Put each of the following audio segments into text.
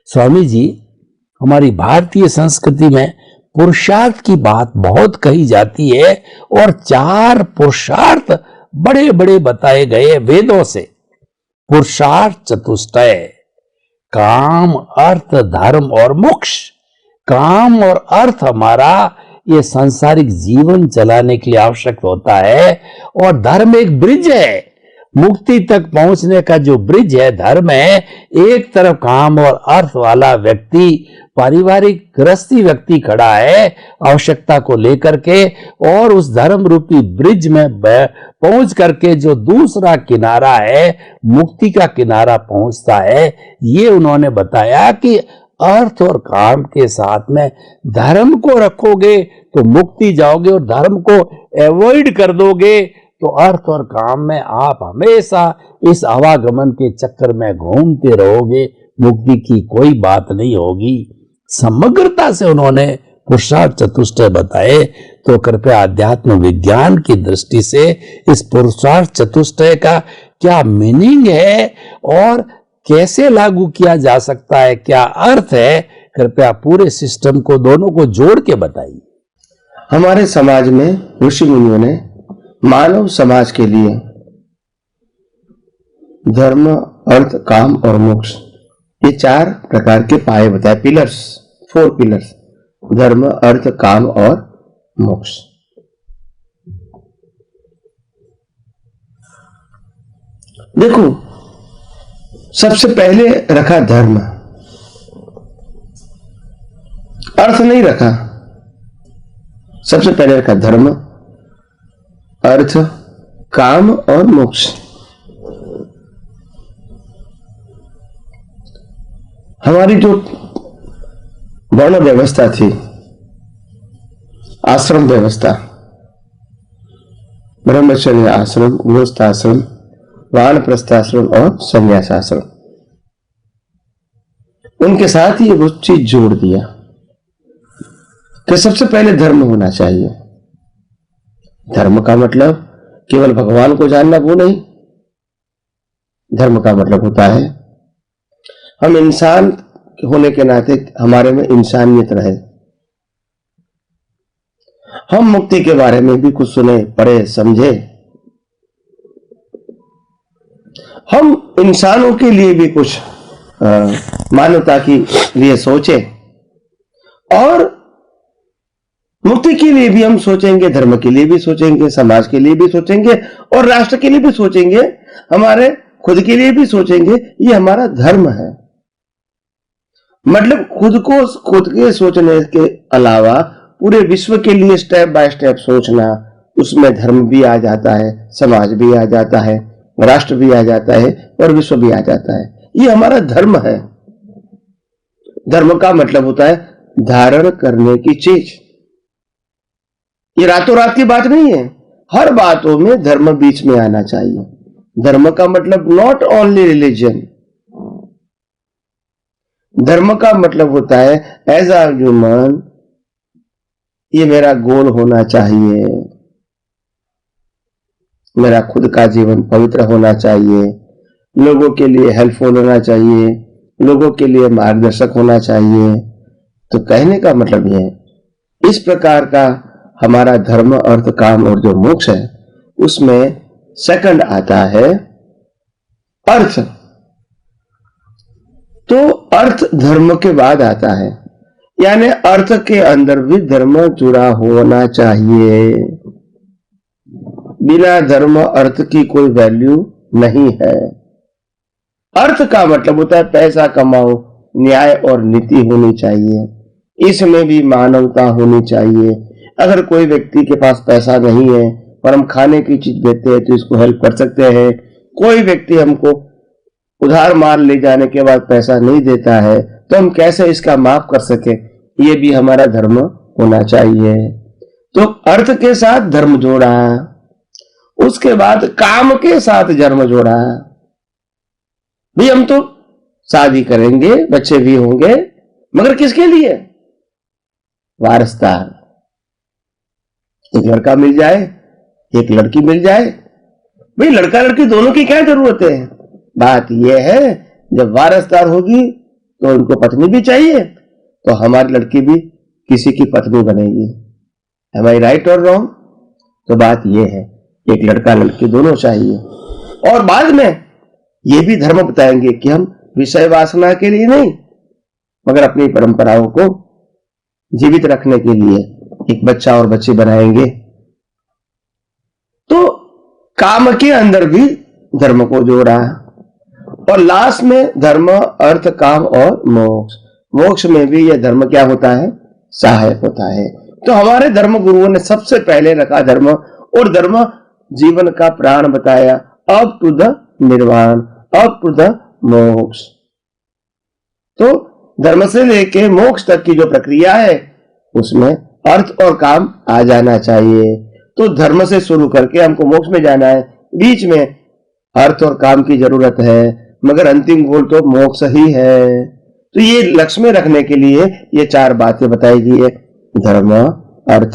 स्वामी जी, हमारी भारतीय संस्कृति में पुरुषार्थ की बात बहुत कही जाती है और 4 पुरुषार्थ बड़े बड़े बताए गए वेदों से। पुरुषार्थ चतुष्टय, काम, अर्थ, धर्म और मोक्ष। काम और अर्थ हमारा ये सांसारिक जीवन चलाने के लिए आवश्यक होता है, और धर्म एक ब्रिज है। मुक्ति तक पहुंचने का जो ब्रिज है धर्म है। एक तरफ काम और अर्थ वाला व्यक्ति, पारिवारिक गृहस्थी व्यक्ति खड़ा है आवश्यकता को लेकर के, और उस धर्म रूपी ब्रिज में पहुंच करके जो दूसरा किनारा है, मुक्ति का किनारा पहुंचता है। ये उन्होंने बताया कि अर्थ और काम के साथ में धर्म को रखोगे तो मुक्ति जाओगे, और धर्म को अवॉइड कर दोगे तो अर्थ और काम में आप हमेशा इस आवागमन के चक्कर में घूमते रहोगे, मुक्ति की कोई बात नहीं होगी। समग्रता से उन्होंने पुरुषार्थ चतुष्टय बताए, तो कृपया अध्यात्म विज्ञान की दृष्टि से इस पुरुषार्थ चतुष्टय का क्या मीनिंग है और कैसे लागू किया जा सकता है, क्या अर्थ है, कृपया पूरे सिस्टम को, दोनों को जोड़ के बताइए। हमारे समाज में ऋषि मुनियों ने मानव समाज के लिए धर्म, अर्थ, काम और मोक्ष, ये 4 प्रकार के पाए बताए, पिलर्स, 4 पिलर्स, धर्म, अर्थ, काम और मोक्ष। देखो, सबसे पहले रखा धर्म, अर्थ नहीं रखा। सबसे पहले रखा धर्म, अर्थ, काम और मोक्ष। हमारी जो वर्ण व्यवस्था थी, आश्रम व्यवस्था, ब्रह्मचर्य आश्रम, गृहस्थाश्रम, वानप्रस्थाश्रम और संन्यासाश्रम, उनके साथ ही वो चीज जोड़ दिया कि सबसे पहले धर्म होना चाहिए। धर्म का मतलब केवल भगवान को जानना वो नहीं। धर्म का मतलब होता है हम इंसान होने के नाते हमारे में इंसानियत रहे। हम मुक्ति के बारे में भी कुछ सुने, पढ़े, समझे। हम इंसानों के लिए भी कुछ मानवता के लिए सोचे, और मुक्ति के लिए भी हम सोचेंगे, धर्म के लिए भी सोचेंगे, समाज के लिए भी सोचेंगे और राष्ट्र के लिए भी सोचेंगे, हमारे खुद के लिए भी सोचेंगे। ये हमारा धर्म है। मतलब खुद के सोचने के अलावा पूरे विश्व के लिए स्टेप बाय स्टेप सोचना, उसमें धर्म भी आ जाता है, समाज भी आ जाता है, राष्ट्र भी आ जाता है और विश्व भी आ जाता है। ये हमारा धर्म है। धर्म का मतलब होता है धारण करने की चीज। ये रातों रात की बात नहीं है। हर बातों में धर्म बीच में आना चाहिए। धर्म का मतलब नॉट ओनली रिलीजन। धर्म का मतलब होता है एज अ ह्यूमन, ये मेरा गोल होना चाहिए, मेरा खुद का जीवन पवित्र होना चाहिए, लोगों के लिए हेल्पफुल होना चाहिए, लोगों के लिए मार्गदर्शक होना चाहिए। तो कहने का मतलब यह है, इस प्रकार का हमारा धर्म, अर्थ, काम और जो मोक्ष है, उसमें सेकंड आता है अर्थ। तो अर्थ धर्म के बाद आता है, यानी अर्थ के अंदर भी धर्म जुड़ा होना चाहिए। बिना धर्म अर्थ की कोई वैल्यू नहीं है। अर्थ का मतलब होता है पैसा कमाओ, न्याय और नीति होनी चाहिए, इसमें भी मानवता होनी चाहिए। अगर कोई व्यक्ति के पास पैसा नहीं है और हम खाने की चीज देते हैं तो इसको हेल्प कर सकते हैं। कोई व्यक्ति हमको उधार माल ले जाने के बाद पैसा नहीं देता है तो हम कैसे इसका माफ कर सके, ये भी हमारा धर्म होना चाहिए। तो अर्थ के साथ धर्म जोड़ा, उसके बाद काम के साथ धर्म जोड़ा। भी हम तो शादी करेंगे, बच्चे भी होंगे, मगर किसके लिए? वारसदार। एक लड़का मिल जाए, एक लड़की मिल जाए, भाई लड़का लड़की दोनों की क्या जरूरत है। बात यह है जब वारसदार होगी तो उनको पत्नी भी चाहिए, तो हमारी लड़की भी किसी की पत्नी बनेगी। Am I right और रॉन्ग? तो बात यह है, एक लड़का लड़की दोनों चाहिए। और बाद में ये भी धर्म बताएंगे कि हम विषय वासना के लिए नहीं, मगर अपनी परंपराओं को जीवित रखने के लिए एक बच्चा और बच्ची बनाएंगे। तो काम के अंदर भी धर्म को जोड़ा, और लास्ट में धर्म, अर्थ, काम और मोक्ष। मोक्ष में भी यह धर्म क्या होता है? सहायक होता है। तो हमारे धर्म गुरुओं ने सबसे पहले रखा धर्म, और धर्म जीवन का प्राण बताया, अप टू द निर्वाण, अप टू द मोक्ष। तो धर्म से लेके मोक्ष तक की जो प्रक्रिया है उसमें अर्थ और काम आ जाना चाहिए। तो धर्म से शुरू करके हमको मोक्ष में जाना है, बीच में अर्थ और काम की जरूरत है, मगर अंतिम गोल तो मोक्ष ही है। तो ये लक्ष्य में रखने के लिए ये 4 बातें बताई गई है, धर्म, अर्थ,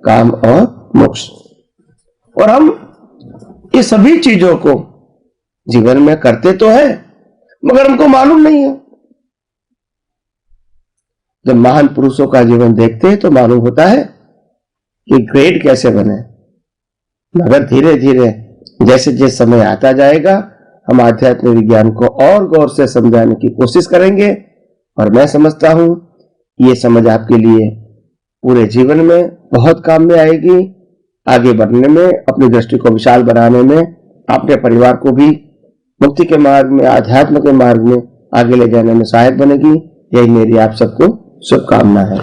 काम और मोक्ष। और हम ये सभी चीजों को जीवन में करते तो है, मगर हमको मालूम नहीं है। जब महान पुरुषों का जीवन देखते हैं तो मालूम होता है कि ग्रेट कैसे बने। मगर धीरे धीरे जैसे जैसे समय आता जाएगा, हम आध्यात्मिक विज्ञान को और गौर से समझाने की कोशिश करेंगे। और मैं समझता हूं ये समझ आपके लिए पूरे जीवन में बहुत काम में आएगी, आगे बढ़ने में, अपनी दृष्टि को विशाल बनाने में, अपने परिवार को भी मुक्ति के मार्ग में, आध्यात्म के मार्ग में आगे ले जाने में सहायक बनेगी। यही मेरी आप सबको शुभकामना है।